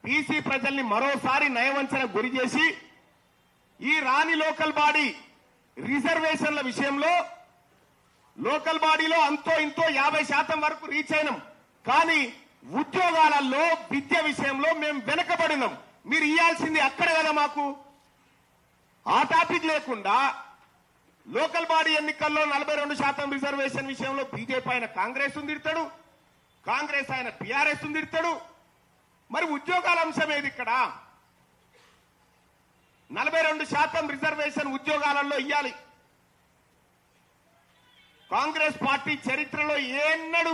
BC ప్రజల్ని మరోసారి నయవంచన గురి చేసి ఈ రాని లోకల్ బాడీ రిజర్వేషన్ల విషయంలో లోకల్ బాడీలో అంతో ఇంతో 50% వరకు రీచ్ అయినాం. కానీ ఉద్యోగాలలో విద్య విషయంలో మేము వెనకబడినాం. మీరు ఇవ్వాల్సింది అక్కడ కదా మాకు. ఆ టాపిక్ లేకుండా లోకల్ బాడీ ఎన్నికల్లో 42% రిజర్వేషన్ విషయంలో బీజేపీ ఆయన కాంగ్రెస్ తిడతాడు, కాంగ్రెస్ ఆయన టీఆర్ఎస్ తిడతాడు. మరి ఉద్యోగాల అంశం ఏది ఇక్కడ? 42% రిజర్వేషన్ ఉద్యోగాలలో ఇవ్వాలి. కాంగ్రెస్ పార్టీ చరిత్రలో ఎన్నడూ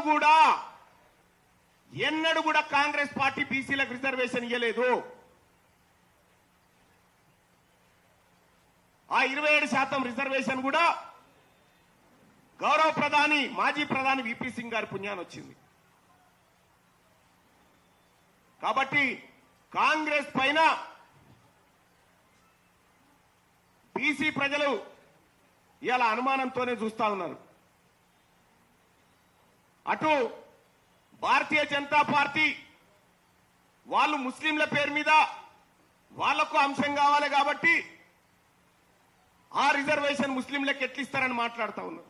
కూడా కాంగ్రెస్ పార్టీ బీసీలకు రిజర్వేషన్ ఇవ్వలేదు. ఆ 27% రిజర్వేషన్ కూడా గౌరవ ప్రధాని మాజీ ప్రధాని విపి సింగ్ గారి పుణ్యాన్ని వచ్చింది. కాబట్టి కాంగ్రెస్ పైన బీసీ ప్రజలు ఇలా అనుమానంతోనే చూస్తా ఉన్నారు. అటు భారతీయ జనతా పార్టీ వాళ్ళు ముస్లింల పేరు మీద వాళ్లకు అంశం కావాలి కాబట్టి ఆ రిజర్వేషన్ ముస్లింలకు ఎట్లిస్తారని మాట్లాడుతూ ఉన్నారు.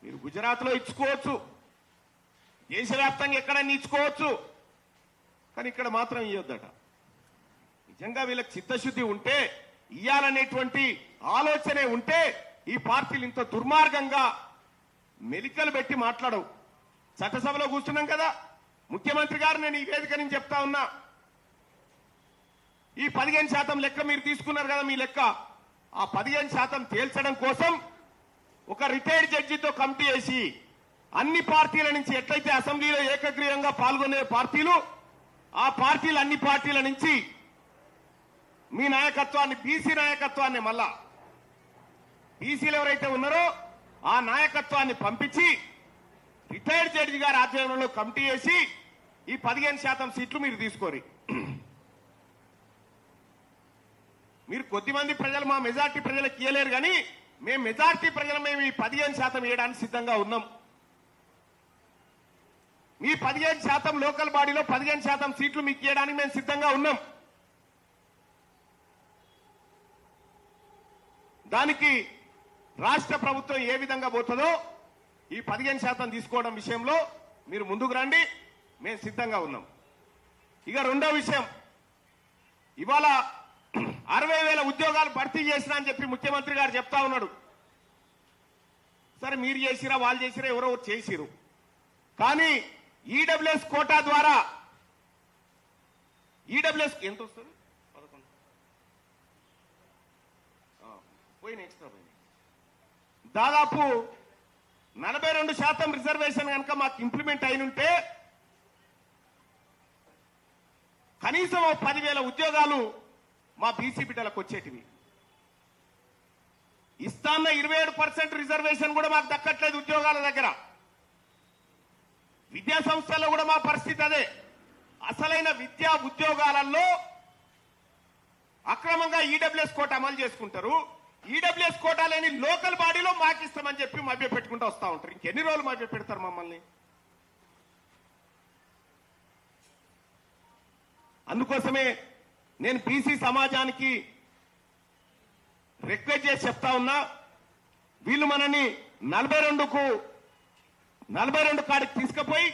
మీరు గుజరాత్ లో ఇచ్చుకోవచ్చు, దేశవ్యాప్తంగా ఎక్కడైనా ఇచ్చుకోవచ్చు, కానీ ఇక్కడ మాత్రం ఇవ్వద్దట. నిజంగా వీళ్ళకి చిత్తశుద్ధి ఉంటే, ఇయ్యాలనేటువంటి ఆలోచనే ఉంటే ఈ పార్టీలు ఇంత దుర్మార్గంగా మెలికలు పెట్టి మాట్లాడవు. చట్టసభలో కూర్చున్నాం కదా, ముఖ్యమంత్రి గారు నేను ఈ వేదిక నుంచి చెప్తా ఉన్నా, ఈ 15% లెక్క మీరు తీసుకున్నారు కదా, మీ లెక్క ఆ 15% తేల్చడం కోసం ఒక రిటైర్డ్ జడ్జితో కమిటీ వేసి అన్ని పార్టీల నుంచి ఎట్లయితే అసెంబ్లీలో ఏకగ్రీవంగా పాల్గొనే పార్టీలు, ఆ పార్టీలు అన్ని పార్టీల నుంచి మీ నాయకత్వాన్ని, బీసీ నాయకత్వాన్ని, మళ్ళా బీసీలు ఎవరైతే ఉన్నారో ఆ నాయకత్వాన్ని పంపించి రిటైర్డ్ జడ్జి గారి ఆధ్వర్యంలో కమిటీ వేసి ఈ 15% సీట్లు మీరు తీసుకోరు. మీరు కొద్దిమంది ప్రజలు, మా మెజార్టీ ప్రజలకు ఇయ్యలేరు, కానీ మేము మెజార్టీ ప్రజలు మేము ఈ 15% ఇవ్వడానికి సిద్ధంగా ఉన్నాం. మీ 15% లోకల్ బాడీలో 15% సీట్లు మీకు ఇవ్వడానికి మేము సిద్ధంగా ఉన్నాం. దానికి రాష్ట్ర ప్రభుత్వం ఏ విధంగా పోతుందో ఈ 15% తీసుకోవడం విషయంలో మీరు ముందుకు రండి, మేము సిద్ధంగా ఉన్నాం. ఇక రెండో విషయం, ఇవాళ 60,000 ఉద్యోగాలు భర్తీ చేసినా అని చెప్పి ముఖ్యమంత్రి గారు చెప్తా ఉన్నాడు. సరే, మీరు చేసిరా, వాళ్ళు చేసిరా, ఎవరో చేసిరు, కానీ ఈడబ్ల్యూఎస్ కోటా ద్వారా ఈడబ్ల్యూఎస్ ఎంత వస్తుంది? 11 పోయిన ఎక్స్ట్రా పోయింది. దాదాపు 42% రిజర్వేషన్ కనుక మాకు ఇంప్లిమెంట్ అయినుంటే కనీసం 10,000 ఉద్యోగాలు మా బీసీ బిడ్డలకు వచ్చేటివి. ఇస్తాన్న 27% రిజర్వేషన్ కూడా మాకు దక్కట్లేదు ఉద్యోగాల దగ్గర. విద్యా సంస్థల్లో కూడా మా పరిస్థితి అదే. అసలైన విద్యా ఉద్యోగాలలో అక్రమంగా ఈడబ్ల్యూఎస్ కోట అమలు చేసుకుంటారు. ఈడబ్ల్యూఎస్ కోటా లేని లోకల్ బాడీలో మాకిస్తామని చెప్పి మభ్య పెట్టుకుంటూ వస్తూ ఉంటారు. ఇంకెన్ని రోజులు మభ్య పెడతారు మమ్మల్ని? అందుకోసమే నేను బీసీ సమాజానికి రిక్వెస్ట్ చేసి చెప్తా ఉన్నా, వీళ్ళు మనని 42 కాడికి తీసుకుపోయి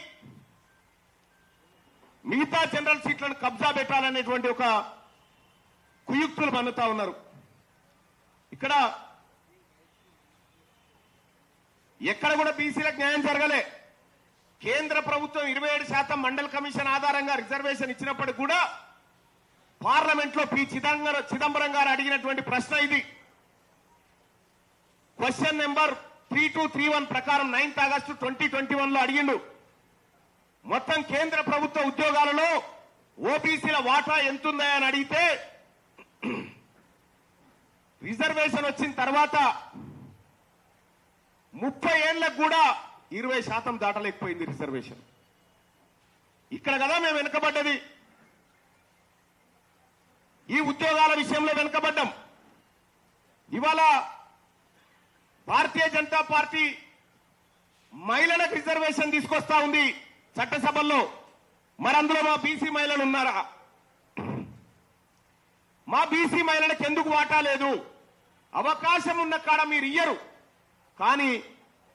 మిగతా జనరల్ సీట్లను కబ్జా పెట్టాలనేటువంటి ఒక కుయుక్తులు పన్నుతా ఉన్నారు. ఇక్కడ ఎక్కడ కూడా బీసీలకు న్యాయం జరగలే. కేంద్ర ప్రభుత్వం 27% మండల్ కమిషన్ ఆధారంగా రిజర్వేషన్ ఇచ్చినప్పటికీ కూడా పార్లమెంట్ లో పి చిదంబరం గారు అడిగినటువంటి ప్రశ్న ఇది. క్వశ్చన్ నెంబర్ 3231 ప్రకారం 9th ఆగస్టు 2021 లో అడిగిండు, మొత్తం కేంద్ర ప్రభుత్వ ఉద్యోగాలలో ఓబీసీల వాటా ఎంతుందా అని అడిగితే రిజర్వేషన్ వచ్చిన తర్వాత 30 ఏళ్లకు కూడా 20% దాటలేకపోయింది రిజర్వేషన్. ఇక్కడ కదా మేము వెనుకబడ్డది. ఈ ఉద్యోగాల విషయంలో వెనుకబడ్డాం. ఇవాళ భారతీయ జనతా పార్టీ మహిళలకు రిజర్వేషన్ తీసుకొస్తా ఉంది. చట్టసభల్లో. మరి అందులో మా బీసీ మహిళలు ఉన్నారా? మా బీసీ మహిళలకు ఎందుకు వాటా లేదు? అవకాశం ఉన్న కాడ మీరు ఇయ్యరు, కానీ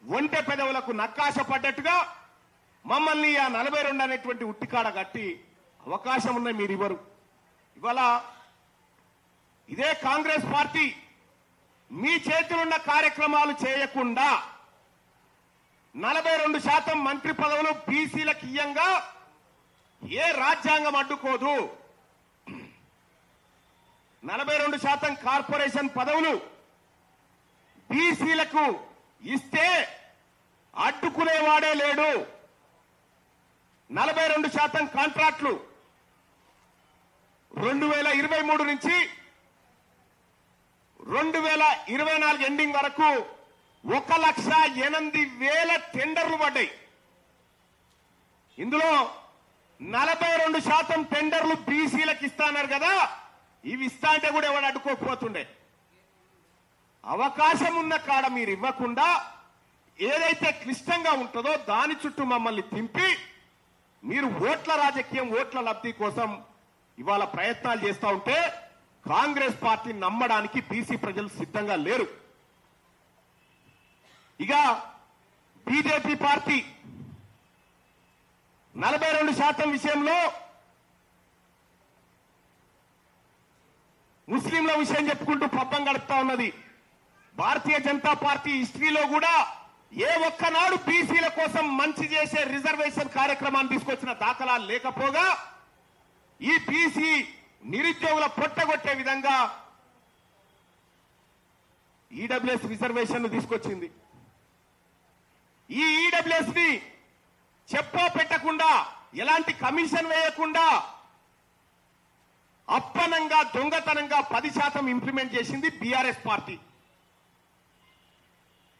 ఒంటె పెదవులకు నక్కాశ పడ్డట్టుగా మమ్మల్ని ఆ 42 అనేటువంటి ఉట్టికాడ కట్టి అవకాశం ఉన్న మీరు ఇవ్వరు. ఇవాళ ఇదే కాంగ్రెస్ పార్టీ మీ చేతులున్న కార్యక్రమాలు చేయకుండా 42% మంత్రి పదవులు బీసీలకు ఇయ్యంగా ఏ రాజ్యాంగం అడ్డుకోదు. 42% కార్పొరేషన్ పదవులు బీసీలకు ఇస్తే అడ్డుకునేవాడే లేడు. 42% కాంట్రాక్టులు 2023 నుంచి 2024 ఎండింగ్ వరకు 1,08,000 టెండర్లు పడ్డాయి. ఇందులో 42% టెండర్లు బీసీలకు ఇస్తాన్నారు కదా, ఇవి ఇస్తా అంటే కూడా ఎవడు అడ్డుకోకపోతుండే. అవకాశం ఉన్న కాడ మీరు ఇవ్వకుండా ఏదైతే క్లిష్టంగా ఉంటుందో దాని చుట్టూ మమ్మల్ని తింపి మీరు ఓట్ల రాజకీయం, ఓట్ల లబ్ధి కోసం ఇవాళ ప్రయత్నాలు చేస్తా ఉంటే కాంగ్రెస్ పార్టీ నమ్మడానికి బీసీ ప్రజలు సిద్ధంగా లేరు. ఇక బీజేపీ పార్టీ 42% విషయంలో ముస్లింల విషయం చెప్పుకుంటూ పబ్బం గడుపుతా ఉన్నది. భారతీయ జనతా పార్టీ హిస్టరీలో కూడా ఏ ఒక్కనాడు బీసీల కోసం మంచి చేసే రిజర్వేషన్ కార్యక్రమాన్ని తీసుకొచ్చిన దాఖలాలు లేకపోగా ఈ బీసీ నిరుద్యోగుల పొట్టగొట్టే విధంగా ఈడబ్ల్యూఎస్ రిజర్వేషన్ తీసుకొచ్చింది. ఈ ఈడబ్ల్యూఎస్ ని చెప్పో పెట్టకుండా, ఎలాంటి కమిషన్ వేయకుండా అప్పనంగా దొంగతనంగా 10% ఇంప్లిమెంట్ చేసింది బీఆర్ఎస్ పార్టీ.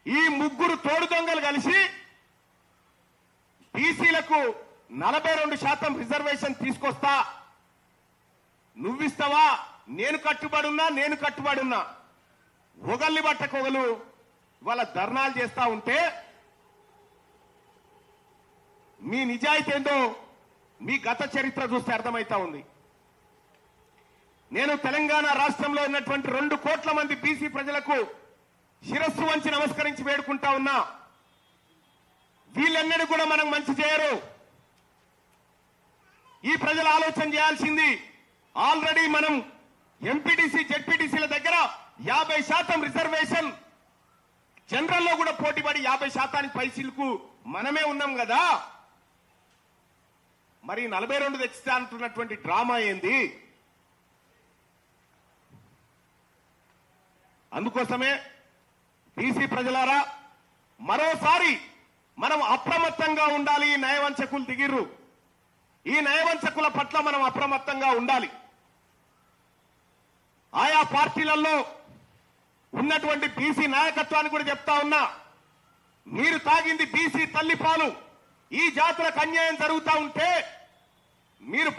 ఈ ముగ్గురు తోడు దొంగలు కలిసి బీసీలకు 42% రిజర్వేషన్ తీసుకొస్తా, నువ్విస్తావా, నేను కట్టుబడున్నా ఒగల్ని బట్టకొగలు వాళ్ళ ధర్నాలు చేస్తా ఉంటే మీ నిజాయితీ ఏందో మీ గత చరిత్ర చూస్తే అర్థమైతా ఉంది. నేను తెలంగాణ రాష్ట్రంలో ఉన్నటువంటి 2 కోట్ల మంది బీసీ ప్రజలకు శిరస్సు వంచి నమస్కరించి వేడుకుంటా ఉన్నా, వీళ్ళెన్నడూ కూడా మనం మంచి చేయరు. ఈ ప్రజలు ఆలోచన చేయాల్సింది, ఆల్రెడీ మనం ఎంపీటీసీ జెడ్పీటీసీల దగ్గర 50% రిజర్వేషన్, జనరల్లో కూడా పోటీపడి 50% పైసలకు మనమే ఉన్నాం కదా. మరి 42 తెచ్చితే అంటున్నటువంటి డ్రామా ఏంది? అందుకోసమే బీసీ ప్రజలారా, మరోసారి మనం అప్రమత్తంగా ఉండాలి. ఈ నయవంచకులు దిగిర్రు, ఈ నయవంచకుల పట్ల మనం అప్రమత్తంగా ఉండాలి. ఆయా పార్టీలలో ఉన్నటువంటి బీసీ నాయకత్వాన్ని కూడా చెప్తా ఉన్నా, మీరు తాగింది బీసీ తల్లిపాలు. ఈ జాతులకు అన్యాయం జరుగుతా ఉంటే మీరు